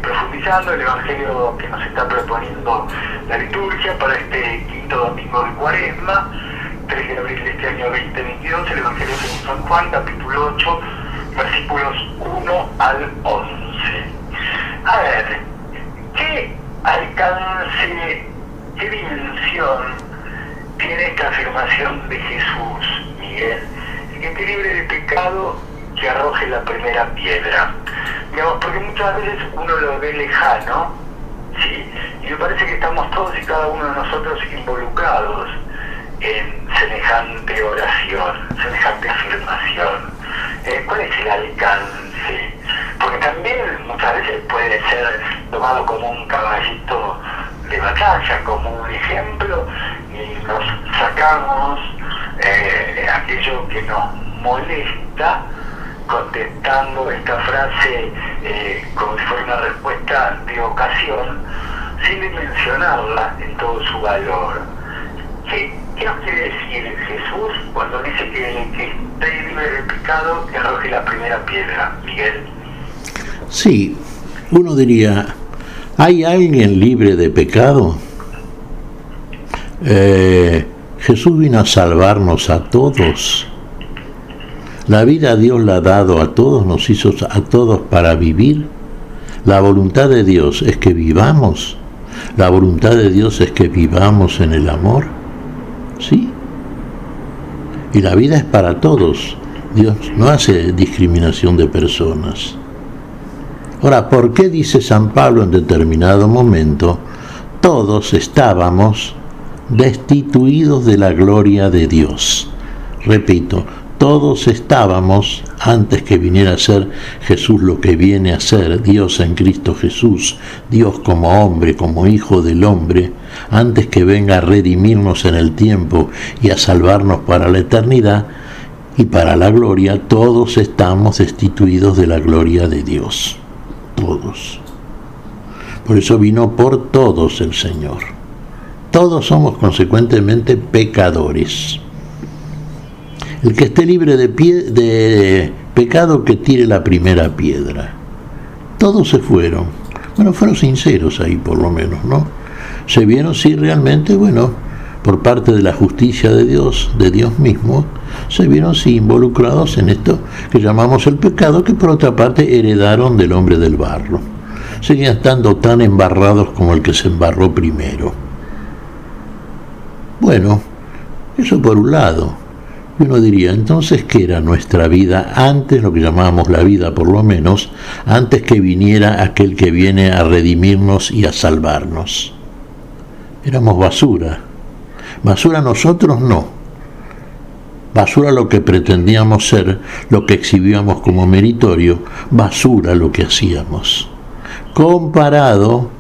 profundizando el Evangelio que nos está proponiendo la liturgia para este quinto domingo de Cuaresma, 3 de abril de este año 2022, el Evangelio según San Juan, capítulo 8, versículos 1 al 11. A ver, ¿qué alcance, qué dimensión tiene esta afirmación de Jesús, Miguel? Que te libre de pecado, que arroje la primera piedra. Digamos, porque muchas veces uno lo ve lejano, ¿sí? Y me parece que estamos todos y cada uno de nosotros involucrados en semejante oración, semejante afirmación. ¿Cuál es el alcance? Porque también muchas veces puede ser tomado como un caballito de batalla, como un ejemplo, y nos sacamos aquello que nos molesta, contestando esta frase como si fuera una respuesta de ocasión, sin dimensionarla en todo su valor. ¿Qué nos quiere decir Jesús cuando dice que esté libre de pecado, que arroje la primera piedra, Miguel? Sí, uno diría, ¿hay alguien libre de pecado? Jesús vino a salvarnos a todos. La vida Dios la ha dado a todos, nos hizo a todos para vivir. La voluntad de Dios es que vivamos. La voluntad de Dios es que vivamos en el amor. ¿Sí? Y la vida es para todos. Dios no hace discriminación de personas. Ahora, ¿por qué dice San Pablo en determinado momento, todos estábamos destituidos de la gloria de Dios? Repito, todos estábamos, antes que viniera a ser Jesús lo que viene a ser, Dios en Cristo Jesús, Dios como hombre, como Hijo del hombre, antes que venga a redimirnos en el tiempo y a salvarnos para la eternidad y para la gloria, todos estamos destituidos de la gloria de Dios. Todos. Por eso vino por todos el Señor. Todos somos consecuentemente pecadores. El que esté libre de pecado, que tire la primera piedra. Todos se fueron. Bueno, fueron sinceros ahí por lo menos, ¿no? Se vieron, sí, realmente, bueno, por parte de la justicia de Dios mismo, se vieron, sí, involucrados en esto que llamamos el pecado, que por otra parte heredaron del hombre del barro. Seguían estando tan embarrados como el que se embarró primero. Bueno, eso por un lado. Y uno diría, entonces, ¿qué era nuestra vida antes, lo que llamábamos la vida por lo menos, antes que viniera aquel que viene a redimirnos y a salvarnos? Éramos basura. Basura nosotros no. Basura lo que pretendíamos ser, lo que exhibíamos como meritorio, basura lo que hacíamos. Comparado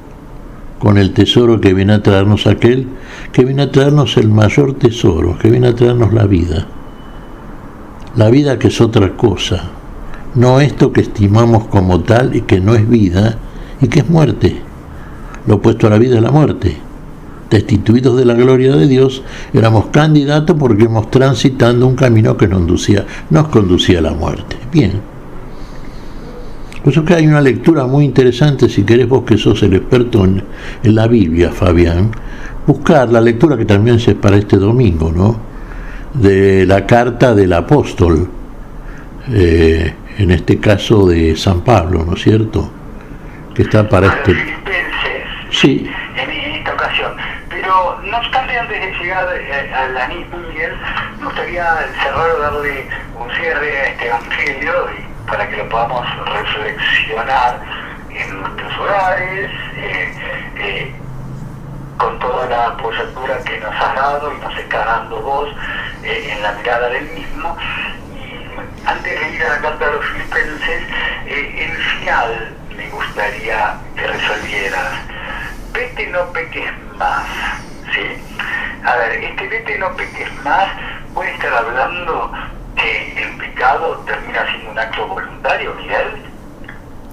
con el tesoro que viene a traernos aquel, que viene a traernos el mayor tesoro, que viene a traernos la vida. La vida, que es otra cosa, no esto que estimamos como tal y que no es vida y que es muerte. Lo opuesto a la vida es la muerte. Destituidos de la gloria de Dios, éramos candidatos porque íbamos transitando un camino que nos conducía a la muerte. Bien. Por eso que hay una lectura muy interesante, si querés vos que sos el experto en la Biblia, Fabián, buscar la lectura que también es para este domingo, ¿no? De la carta del apóstol, en este caso de San Pablo, ¿no es cierto? Que está para este... Sí. En esta ocasión. Pero no obstante, antes de llegar al anís, Miguel, me gustaría cerrar o darle un cierre a este evangelio para que lo podamos reflexionar en nuestros hogares, con toda la apoyatura que nos has dado y nos estás dando vos en la mirada del mismo. Y antes de ir a la carta de los Filipenses, el final me gustaría que resolvieras. Vete, no peques más, ¿sí? A ver, este vete, no peques más puede estar hablando que el pecado termina siendo un acto voluntario, Miguel,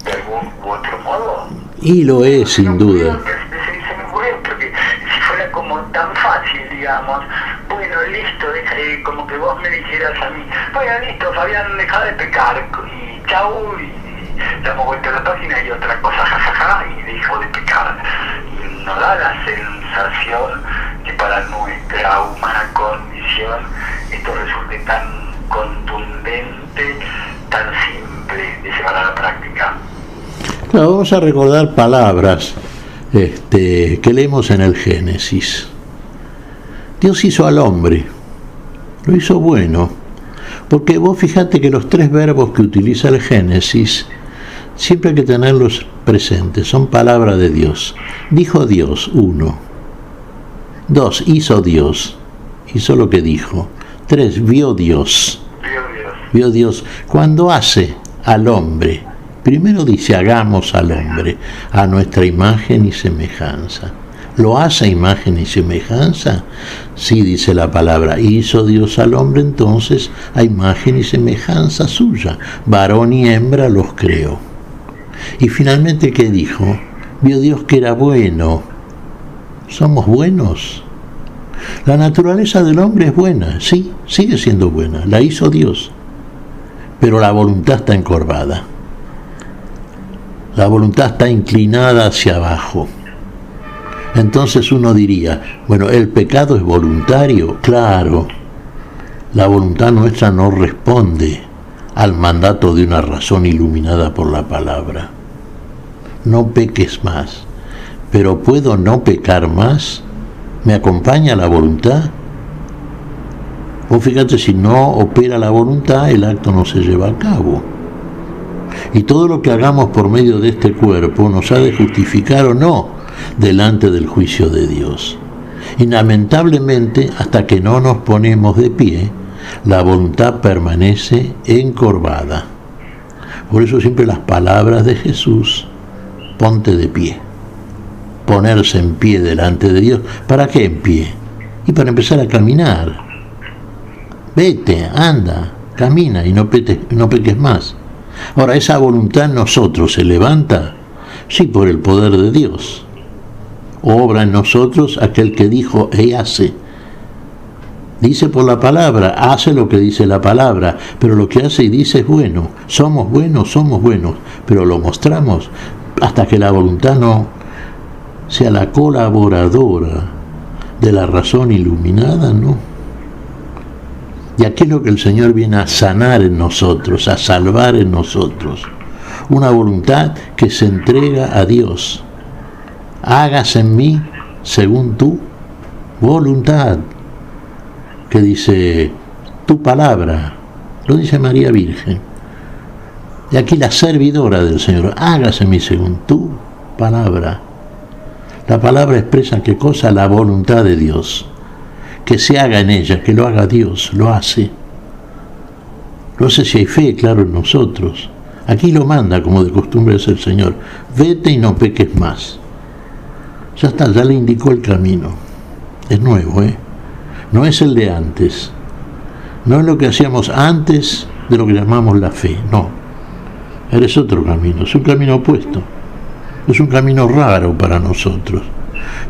de algún u otro modo. Y lo es, sin duda. Se me ocurrió, porque si fuera como tan fácil, digamos, bueno, listo, como que vos me dijeras a mí, bueno, listo, Fabián, deja de pecar, y chau, y damos vuelta a la página y otra cosa, jajaja, y dejo de pecar. Y no da la sensación que para nuestra humana condición esto resulte tan contundente, tan simple de llevar a la práctica. Claro, vamos a recordar palabras que leemos en el Génesis. Dios hizo al hombre, lo hizo bueno, porque vos fijate que los 3 verbos que utiliza el Génesis siempre hay que tenerlos presentes, son palabra de Dios. Dijo Dios, 1. 2, hizo Dios, hizo lo que dijo. 3, vio Dios. Vio Dios. Cuando hace al hombre, primero dice, hagamos al hombre a nuestra imagen y semejanza. ¿Lo hace a imagen y semejanza? Sí, dice la palabra, hizo Dios al hombre entonces a imagen y semejanza suya. Varón y hembra los creó. Y finalmente, ¿qué dijo? Vio Dios que era bueno. ¿Somos buenos? La naturaleza del hombre es buena, sí, sigue siendo buena, la hizo Dios. Pero la voluntad está encorvada. La voluntad está inclinada hacia abajo. Entonces uno diría, bueno, ¿el pecado es voluntario? Claro. La voluntad nuestra no responde al mandato de una razón iluminada por la palabra. No peques más. Pero ¿puedo no pecar más? ¿Me acompaña la voluntad? Vos fíjate, si no opera la voluntad, el acto no se lleva a cabo. Y todo lo que hagamos por medio de este cuerpo nos ha de justificar o no delante del juicio de Dios. Y lamentablemente, hasta que no nos ponemos de pie, la voluntad permanece encorvada. Por eso siempre las palabras de Jesús, ponte de pie. Ponerse en pie delante de Dios. ¿Para qué en pie? Y para empezar a caminar. Vete, anda, camina y no peques más. Ahora, ¿esa voluntad en nosotros se levanta? Sí, por el poder de Dios. obra en nosotros aquel que dijo y hace. Dice por la palabra, hace lo que dice la palabra, pero lo que hace y dice es bueno. Somos buenos, pero lo mostramos hasta que la voluntad no sea la colaboradora de la razón iluminada, ¿no? Y aquí es lo que el Señor viene a sanar en nosotros, a salvar en nosotros. Una voluntad que se entrega a Dios. Hágase en mí según tu voluntad. Que dice tu palabra, lo dice María Virgen. Y aquí la servidora del Señor, hágase en mí según tu palabra. La palabra expresa qué cosa, la voluntad de Dios. Que se haga en ella, que lo haga Dios, lo hace. Lo hace si hay fe, claro, en nosotros. Aquí lo manda, como de costumbre es el Señor. Vete y no peques más. Ya está, ya le indicó el camino. Es nuevo, No es el de antes. No es lo que hacíamos antes de lo que llamamos la fe, no. Ahora es otro camino, es un camino opuesto. Es un camino raro para nosotros,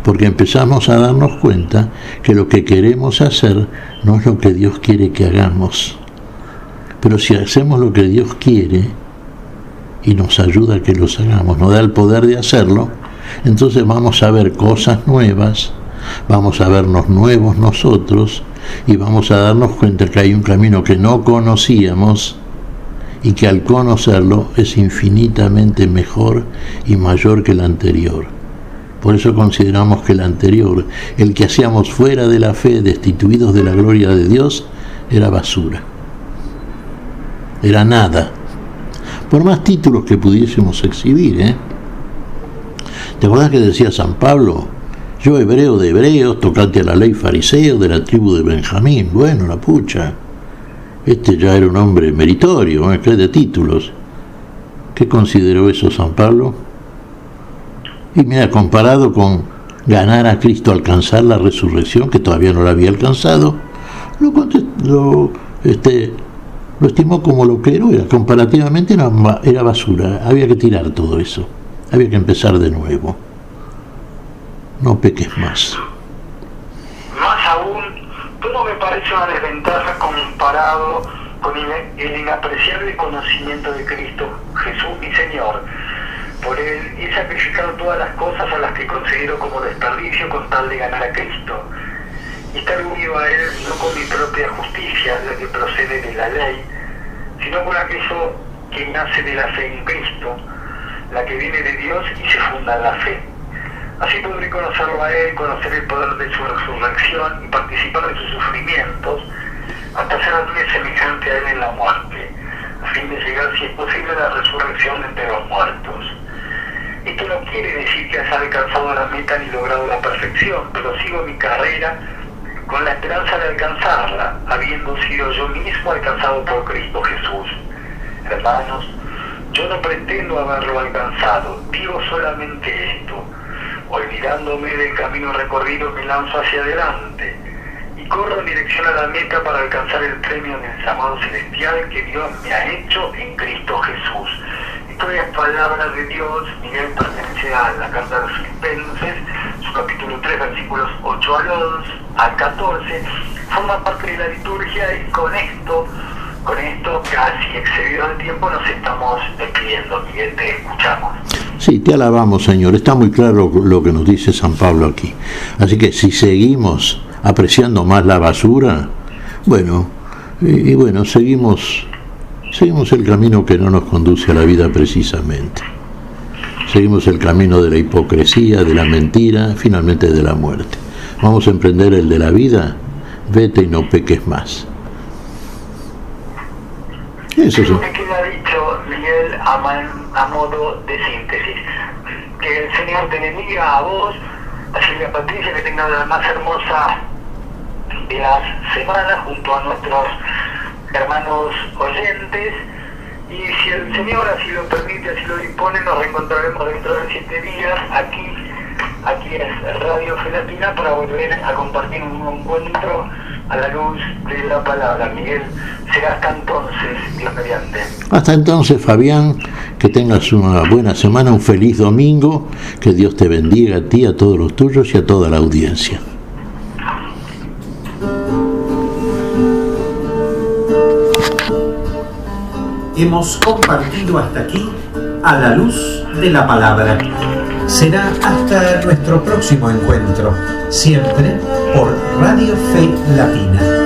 porque empezamos a darnos cuenta que lo que queremos hacer no es lo que Dios quiere que hagamos. Pero si hacemos lo que Dios quiere y nos ayuda a que los hagamos, nos da el poder de hacerlo, entonces vamos a ver cosas nuevas, vamos a vernos nuevos nosotros y vamos a darnos cuenta que hay un camino que no conocíamos y que al conocerlo es infinitamente mejor y mayor que el anterior. Por eso consideramos que el anterior, el que hacíamos fuera de la fe, destituidos de la gloria de Dios, era basura. Era nada. Por más títulos que pudiésemos exhibir, ¿Te acordás que decía San Pablo? Yo hebreo de hebreos, tocante a la ley fariseo, de la tribu de Benjamín. Bueno, la pucha. Este ya era un hombre meritorio, ¿qué de títulos? ¿Qué consideró eso San Pablo? Y mira, comparado con ganar a Cristo, alcanzar la resurrección, que todavía no la había alcanzado, lo estimó como lo que era. Comparativamente era basura. Había que tirar todo eso. Había que empezar de nuevo. No peques más. Más aún, todo me parece una desventaja comparado con el inapreciable conocimiento de Cristo, Jesús mi Señor. Por él he sacrificado todas las cosas a las que considero como desperdicio con tal de ganar a Cristo. Y estar unido a él no con mi propia justicia, la que procede de la ley, sino con aquello que nace de la fe en Cristo, la que viene de Dios y se funda en la fe. Así podré conocerlo a él, conocer el poder de su resurrección y participar de sus sufrimientos, hasta hacerme semejante a él en la muerte, a fin de llegar, si es posible, a la resurrección entre los muertos. Esto no quiere decir que haya alcanzado la meta ni logrado la perfección, pero sigo mi carrera con la esperanza de alcanzarla, habiendo sido yo mismo alcanzado por Cristo Jesús. Hermanos, yo no pretendo haberlo alcanzado, digo solamente esto: olvidándome del camino recorrido, me lanzo hacia adelante y corro en dirección a la meta para alcanzar el premio del llamado celestial que Dios me ha hecho en Cristo Jesús. Esto es palabra de Dios. Miguel pertenece a la carta de los Filipenses, su capítulo 3, versículos 8 al 14, forma parte de la liturgia, y con esto casi excedido el tiempo nos estamos despidiendo. Miguel, te escuchamos. Sí, te alabamos, Señor. Está muy claro lo que nos dice San Pablo aquí. Así que si seguimos apreciando más la basura, seguimos el camino que no nos conduce a la vida precisamente. Seguimos el camino de la hipocresía, de la mentira, finalmente de la muerte. Vamos a emprender el de la vida. Vete y no peques más. Eso sí. Me queda dicho, Miguel, a modo de síntesis: que el Señor te bendiga a vos, a Silvia Patricia, que tenga la más hermosa de las semanas junto a nuestros hermanos oyentes, y si el Señor así lo permite, así lo dispone, nos reencontraremos dentro de 7 días aquí es Radio Fe Latina, para volver a compartir un encuentro a la luz de la palabra. Miguel, será hasta entonces, Dios mediante. Hasta entonces, Fabián, que tengas una buena semana, un feliz domingo, que Dios te bendiga a ti, a todos los tuyos y a toda la audiencia. Hemos compartido hasta aquí a la luz de la palabra. Será hasta nuestro próximo encuentro, siempre por Radio Fe Latina.